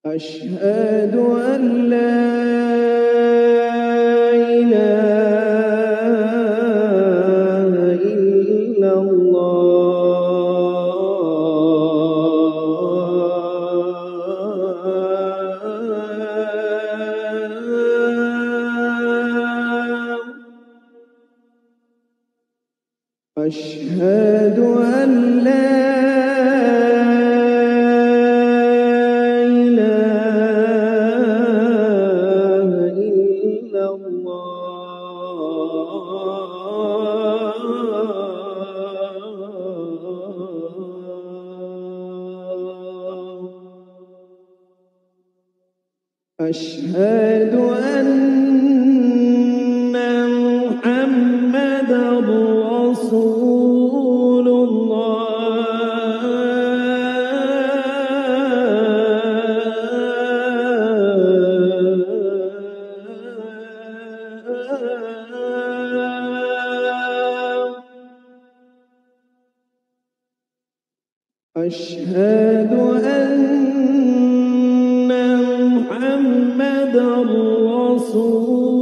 أشهد أن لا إله إلا الله. أشهد أن لا إله إلا الله. أشهد أن محمدًا رسول الله. أشهد أن محمدًا رسول